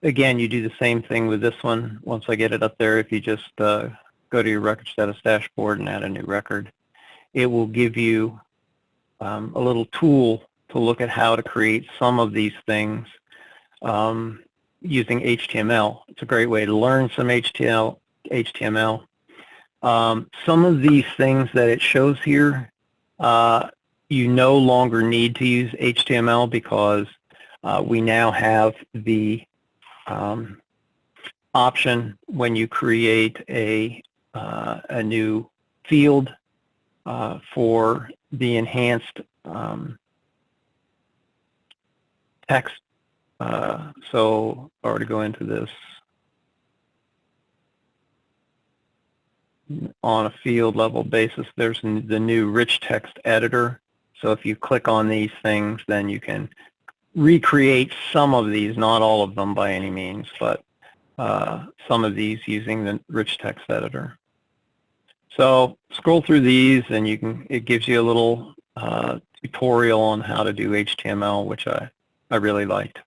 again, you do the same thing with this one. Once I get it up there, if you just go to your record status dashboard and add a new record, it will give you a little tool to look at how to create some of these things using HTML. It's a great way to learn some HTML. Some of these things that it shows here, you no longer need to use HTML because we now have the option when you create a new field for the enhanced text. So if I were to go into this on a field level basis, there's the new rich text editor. So if you click on these things, then you can recreate some of these, not all of them by any means, but some of these using the rich text editor. So scroll through these and it gives you a little tutorial on how to do HTML, which I really liked.